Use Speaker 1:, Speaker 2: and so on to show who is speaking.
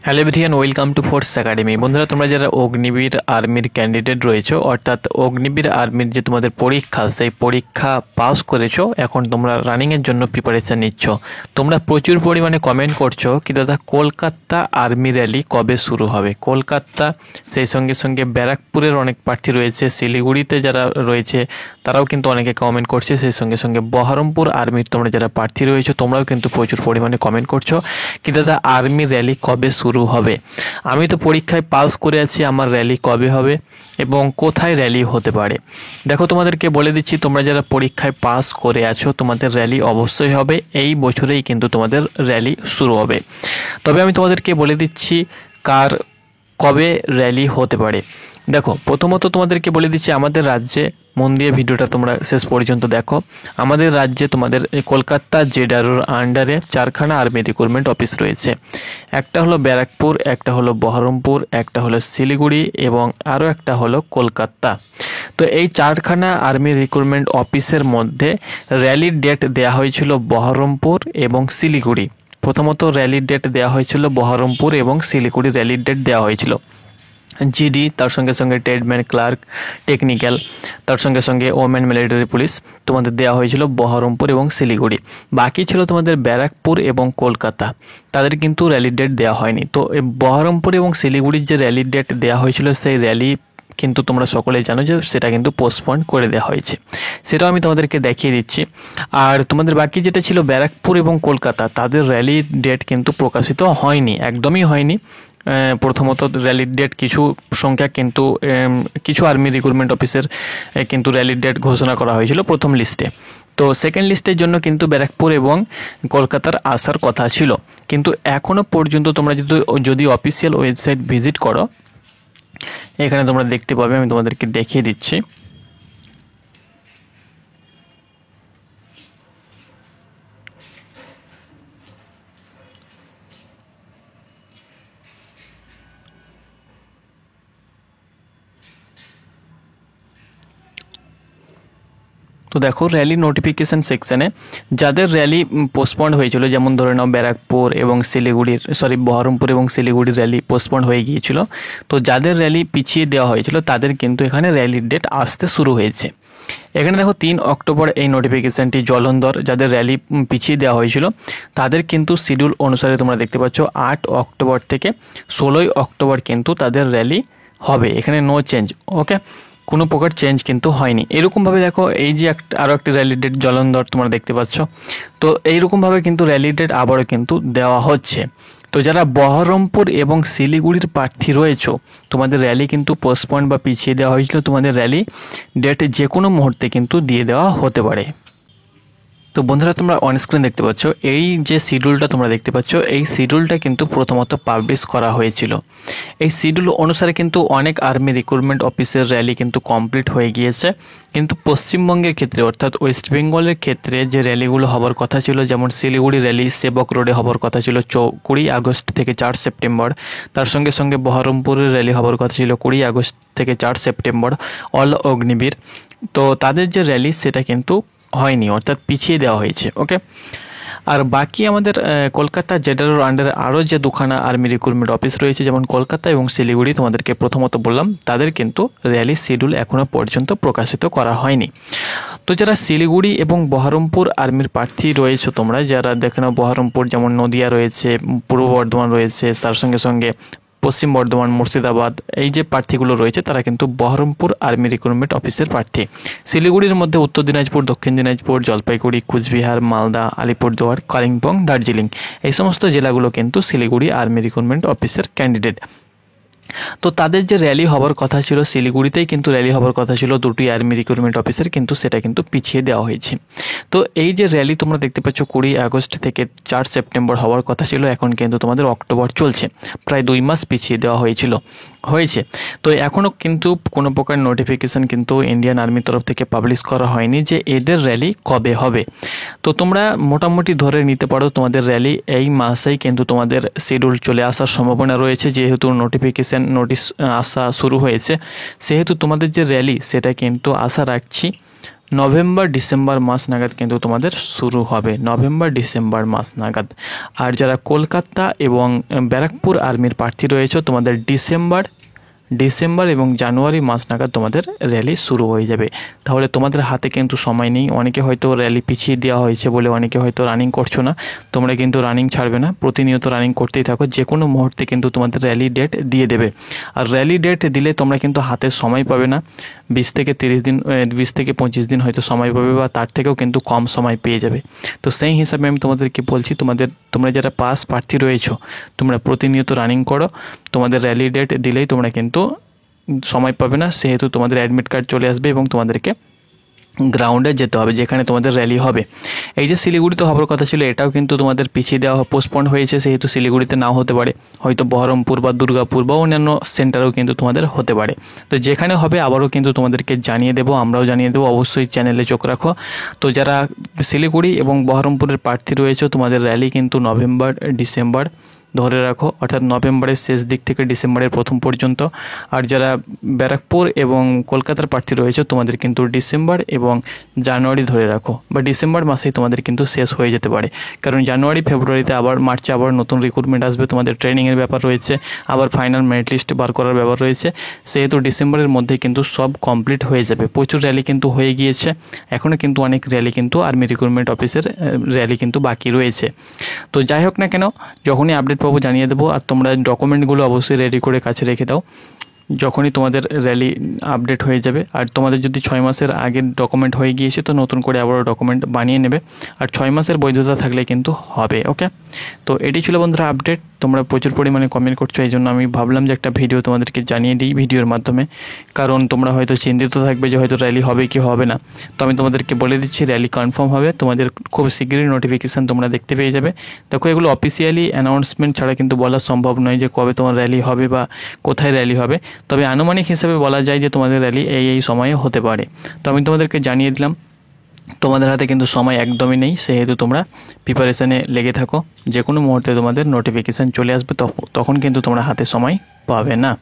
Speaker 1: Hello everyone, welcome to force academy. বন্ধুরা, তোমরা যারা অগ্নিবীর আর্মির ক্যান্ডিডেট রয়েছো, অর্থাৎ অগ্নিবীর আর্মির যে তোমাদের পরীক্ষা, সেই পরীক্ষা পাস করেছো, এখন তোমরা রানিংয়ের জন্য প্রিপারেশান নিচ্ছ। তোমরা প্রচুর পরিমাণে কমেন্ট করছো কি দাদা কলকাতা আর্মি র্যালি কবে শুরু হবে। কলকাতা, সেই সঙ্গে সঙ্গে ব্যারাকপুরের অনেক প্রার্থী রয়েছে, শিলিগুড়িতে যারা রয়েছে তারাও কিন্তু অনেকে কমেন্ট করছে, সেই সঙ্গে সঙ্গে বহরমপুর আর্মির তোমরা যারা প্রার্থী রয়েছো তোমরাও কিন্তু প্রচুর পরিমাণে কমেন্ট করছো কি দাদা আর্মি র্যালি কবে শুরু হবে। আমি তো পরীক্ষায় পাস করে আছি, আমার র্যালি কবে হবে এবং কোথায় র্যালি হতে পারে। দেখো, তোমাদেরকে বলে দিচ্ছি, তোমরা যারা পরীক্ষায় পাস করে আছো তোমাদের র্যালি অবশ্যই হবে, এই বছরেই কিন্তু তোমাদের র্যালি শুরু হবে। তবে আমি তোমাদেরকে বলে দিচ্ছি কবে র্যালি হতে পারে। দেখো, প্রথমত তোমাদেরকে বলে দিচ্ছি, আমাদের রাজ্যে, মন দিয়ে ভিডিওটা তোমরা শেষ পর্যন্ত দেখো, আমাদের রাজ্যে তোমাদের কলকাতা জেডআরওর আন্ডারে চারখানা আর্মি রিক্রুটমেন্ট অফিস রয়েছে। একটা হলো ব্যারাকপুর, একটা হলো বহরমপুর, একটা হলো শিলিগুড়ি এবং আরও একটা হলো কলকাতা। তো এই চারখানা আর্মি রিক্রুটমেন্ট অফিসের মধ্যে র্যালির ডেট দেওয়া হয়েছিল বহরমপুর এবং শিলিগুড়ি। প্রথমত র্যালির ডেট দেওয়া হয়েছিল বহরমপুর এবং শিলিগুড়ি, র্যালির ডেট দেওয়া হয়েছিল। জিডি, তার সঙ্গে সঙ্গে ট্রেডম্যান ক্লার্ক, টেকনিক্যাল, তার সঙ্গে সঙ্গে ওমেন মিলিটারি পুলিশ তোমাদের দেওয়া হয়েছিল বহরমপুর এবং শিলিগুড়ি। বাকি ছিল তোমাদের ব্যারাকপুর এবং কলকাতা, তাদের কিন্তু র্যালির ডেট দেওয়া হয়নি। তো বহরমপুর এবং শিলিগুড়ির যে র্যালির ডেট দেওয়া হয়েছিল, সেই র্যালি কিন্তু তোমরা সকলেই জানো যে সেটা কিন্তু পোস্টপন্ড করে দেওয়া হয়েছে, সেটাও আমি তোমাদেরকে দেখিয়ে দিচ্ছি। আর তোমাদের বাকি যেটা ছিল ব্যারাকপুর এবং কলকাতা, তাদের র্যালির ডেট কিন্তু প্রকাশিত হয়নি, একদমই হয়নি। প্রথমত র্যালির ডেট কিছু সংখ্যা কিন্তু কিছু আর্মি রিক্রুটমেন্ট অফিসের কিন্তু র্যালির ডেট ঘোষণা করা হয়েছিল প্রথম লিস্টে। তো সেকেন্ড লিস্টের জন্য কিন্তু ব্যারাকপুর এবং কলকাতার আসার কথা ছিল, কিন্তু এখনও পর্যন্ত তোমরা যদি অফিসিয়াল ওয়েবসাইট ভিজিট করো, এখানে তোমরা দেখতে পাবে, আমি তোমাদেরকে দেখিয়ে দিচ্ছি। তো দেখো, র্যালি নোটিফিকেশান সেকশানে যাদের র্যালি পোস্টপন্ড হয়েছিল, যেমন ধরে নাও ব্যারাকপুর এবং বহরমপুর এবং শিলিগুড়ির র্যালি পোস্টপন্ড হয়ে গিয়েছিল, তো যাদের র্যালি পিছিয়ে দেওয়া হয়েছিল তাদের কিন্তু এখানে র্যালির ডেট আসতে শুরু হয়েছে। এখানে দেখো 3 অক্টোবর এই নোটিফিকেশানটি জলন্ধর, যাদের র্যালি পিছিয়ে দেওয়া হয়েছিল তাদের কিন্তু শিডিউল অনুসারে তোমরা দেখতে পাচ্ছ 8 অক্টোবর থেকে 16 অক্টোবর কিন্তু তাদের র্যালি হবে। এখানে নো চেঞ্জ, ওকে, কোনো প্রকার চেঞ্জ কিন্তু হয়নি। এরকমভাবে দেখো, এই যে আরও একটি র্যালি ডেট জলন্ধর তোমরা দেখতে পাচ্ছ। তো এইরকমভাবে কিন্তু র্যালি ডেট আবারও কিন্তু দেওয়া হচ্ছে। তো যারা বহরমপুর এবং শিলিগুড়ির প্রার্থী রয়েছে, তোমাদের র্যালি কিন্তু পোস্টপন্ড বা পিছিয়ে দেওয়া হয়েছিল, তোমাদের র্যালি ডেট যে কোনো মুহূর্তে কিন্তু দিয়ে দেওয়া হতে পারে। তো বন্ধুরা, তোমরা অন স্ক্রিন দেখতে পাচ্ছ, এই যে শিডিউলটা তোমরা দেখতে পাচ্ছ, এই শিডিউলটা কিন্তু প্রথমত পাবলিশ করা হয়েছিল। এই শিডিউল অনুসারে কিন্তু অনেক আর্মি রিক্রুটমেন্ট অফিসের র্যালি কিন্তু কমপ্লিট হয়ে গিয়েছে, কিন্তু পশ্চিমবঙ্গের ক্ষেত্রে অর্থাৎ ওয়েস্ট বেঙ্গলের ক্ষেত্রে যে র্যালিগুলো হবার কথা ছিল, যেমন শিলিগুড়ি র্যালি সেবক রোডে হবার কথা ছিল 20 আগস্ট থেকে 4 সেপ্টেম্বর, তার সঙ্গে সঙ্গে বহরমপুরের র্যালি হবার কথা ছিল 20 আগস্ট থেকে 4 সেপ্টেম্বর, অল অগ্নিবীর। তো তাদের যে র্যালি সেটা কিন্তু হয়নি, অর্থাৎ পিছিয়ে দেওয়া হয়েছে, ওকে। আর বাকি আমাদের কলকাতা জেডআরওর আন্ডারে আরও যে দুখানা আর্মি রিক্রুটমেন্ট অফিস রয়েছে, যেমন কলকাতা এবং শিলিগুড়ি, তোমাদেরকে প্রথমত বললাম তাদের কিন্তু র্যালি শিডিউল এখনও পর্যন্ত প্রকাশিত করা হয়নি। তো যারা শিলিগুড়ি এবং বহরমপুর আর্মির প্রার্থী রয়েছে, তোমরা যারা দেখে নাও, বহরমপুর যেমন নদিয়া রয়েছে, পূর্ব বর্ধমান রয়েছে, তার সঙ্গে সঙ্গে পশ্চিম বর্ধমান, মুর্শিদাবাদ, এই যে প্রার্থীগুলো রয়েছে তারা কিন্তু বহরমপুর আর্মি রিক্রুটমেন্ট অফিসের প্রার্থী। শিলিগুড়ির মধ্যে উত্তর দিনাজপুর, দক্ষিণ দিনাজপুর, জলপাইগুড়ি, কুচবিহার, মালদা, আলিপুরদুয়ার, কালিম্পং, দার্জিলিং, এই সমস্ত জেলাগুলো কিন্তু শিলিগুড়ি আর্মি রিক্রুটমেন্ট অফিসের ক্যান্ডিডেট। তো তাদের যে র্যালি হবার কথা ছিল, শিলিগুড়িতেই কিন্তু র্যালি হবার কথা ছিল দুটি আর্মি রিক্রুটমেন্ট অফিসের, কিন্তু সেটা কিন্তু পিছিয়ে দেওয়া হয়েছে। তো এই যে র্যালি তোমরা দেখতে পাচ্ছ 20 আগস্ট থেকে 4 সেপ্টেম্বর হওয়ার কথা ছিল, এখন কিন্তু তোমাদের অক্টোবর চলছে, প্রায় 2 মাস পিছিয়ে দেওয়া হয়েছে। তো এখনও কিন্তু কোনো প্রকার নোটিফিকেশান কিন্তু ইন্ডিয়ান আর্মির তরফ থেকে পাবলিশ করা হয়নি যে এদের র্যালি কবে হবে। তো তোমরা মোটামুটি ধরে নিতে পারো তোমাদের র্যালি এই মাসেই কিন্তু তোমাদের শিডিউল চলে আসার সম্ভাবনা রয়েছে, যেহেতু নোটিশ আসা শুরু হয়েছে, সেহেতু তোমাদের যে র্যালি সেটা কিন্তু আশা রাখছি নভেম্বর ডিসেম্বর মাস নাগাদ কিন্তু তোমাদের শুরু হবে, নভেম্বর ডিসেম্বর মাস নাগাদ। আর যারা কলকাতা এবং ব্যারাকপুর আর্মির প্রার্থী রয়েছে তোমাদের ডিসেম্বর এবং জানুয়ারি মাস নাগাদ তোমাদের র্যালি শুরু হয়ে যাবে। তাহলে তোমাদের হাতে কিন্তু সময় নেই। অনেকে হয়তো র্যালি পিছিয়ে দেওয়া হয়েছে বলে অনেকে হয়তো রানিং করছো না, তোমরা কিন্তু রানিং ছাড়বে না, প্রতিনিয়ত রানিং করতেই থাকো। যে কোনো মুহূর্তে কিন্তু তোমাদের র্যালি ডেট দিয়ে দেবে। আর র্যালি ডেট দিলে তোমরা কিন্তু হাতে সময় পাবে না, 20 থেকে 25 দিন হয়তো সময় পাবে, বা তার থেকেও কিন্তু কম সময় পেয়ে যাবে। তো সেই হিসাবে আমি তোমাদেরকে বলছি, তোমরা যারা পাস প্রার্থী রয়েছো তোমরা প্রতিনিয়ত রানিং করো। তোমাদের র্যালি ডেট দিলেই তোমরা কিন্তু সময় পাবে না, সেহেতু তোমাদের অ্যাডমিট কার্ড চলে আসবে এবং তোমাদেরকে গ্রাউন্ডে যেতে হবে যেখানে তোমাদের র্যালি হবে। এই যে শিলিগুড়িতে হওয়ার কথা ছিল, এটাও কিন্তু তোমাদের পিছিয়ে দেওয়া পোস্টপন্ড হয়েছে, সেহেতু শিলিগুড়িতে নাও হতে পারে, হয়তো বহরমপুর বা দুর্গাপুর বা অন্যান্য সেন্টারেও কিন্তু তোমাদের হতে পারে। তো যেখানে হবে আবারও কিন্তু তোমাদেরকে জানিয়ে দেবো, আমরাও জানিয়ে দেবো, অবশ্যই চ্যানেলে চোখ রাখো। তো যারা শিলিগুড়ি এবং বহরমপুরের প্রার্থী রয়েছে তোমাদের র্যালি কিন্তু নভেম্বর ডিসেম্বর ধরে রাখো, অর্থাৎ নভেম্বরের শেষ দিক থেকে ডিসেম্বরের প্রথম পর্যন্ত। আর যারা ব্যারাকপুর এবং কলকাতার প্রার্থী রয়েছে তোমাদের কিন্তু ডিসেম্বর এবং জানুয়ারি ধরে রাখো, বা ডিসেম্বর মাসেই তোমাদের কিন্তু শেষ হয়ে যেতে পারে। কারণ জানুয়ারি ফেব্রুয়ারিতে আবার মার্চে আবার নতুন রিক্রুটমেন্ট আসবে, তোমাদের ট্রেনিংয়ের ব্যাপার রয়েছে, আবার ফাইনাল মেরিট লিস্ট বার করার ব্যাপার রয়েছে, সেহেতু ডিসেম্বরের মধ্যে কিন্তু সব কমপ্লিট হয়ে যাবে। প্রচুর র্যালি কিন্তু হয়ে গিয়েছে, এখনও কিন্তু অনেক র্যালি কিন্তু আর্মি রিক্রুটমেন্ট অফিসের র্যালি কিন্তু বাকি রয়েছে। তো যাই হোক না কেন, যখনই আপডেট পাবো জানিয়ে দেবো। আর তোমরা ডকুমেন্টগুলো অবশ্যই রেডি করে কাছে রেখে দাও, যখনই তোমাদের র্যালি আপডেট হয়ে যাবে। আর তোমাদের যদি 6 মাসের আগের ডকুমেন্ট হয়ে গিয়েছে তো নতুন করে আবারও ডকুমেন্ট বানিয়ে নেবে, আর 6 মাসের বৈধতা থাকলে কিন্তু হবে। ওকে, তো এটি ছিল বন্ধুরা আপডেট। তোমরা প্রচুর পরিমাণে কমেন্ট করছো, এই জন্য আমি ভাবলাম যে একটা ভিডিও তোমাদেরকে জানিয়ে দিই ভিডিওর মাধ্যমে, কারণ তোমরা হয়তো চিন্তিত থাকবে যে হয়তো র্যালি হবে কি হবে না। তো আমি তোমাদেরকে বলে দিচ্ছি র্যালি কনফার্ম হবে, তোমাদের খুব শীঘ্রই নোটিফিকেশান তোমরা দেখতে পেয়ে যাবে। দেখো, এগুলো অফিসিয়ালি অ্যানাউন্সমেন্ট ছাড়া কিন্তু বলা সম্ভব নয় যে কবে তোমার র্যালি হবে বা কোথায় র্যালি হবে, তবে আনুমানিক হিসাবে বলা যায় যে তোমাদের র্যালি এই সময়ে হতে পারে। তো আমি তোমাদেরকে জানিয়ে দিলাম, তোমাদের হাতে কিন্তু সময় একদমই নেই, সেহেতু তোমরা প্রিপারেশানে লেগে থাকো। যে কোনো মুহূর্তে তোমাদের নোটিফিকেশান চলে আসবে, তখন কিন্তু তোমরা হাতে সময় পাবে না।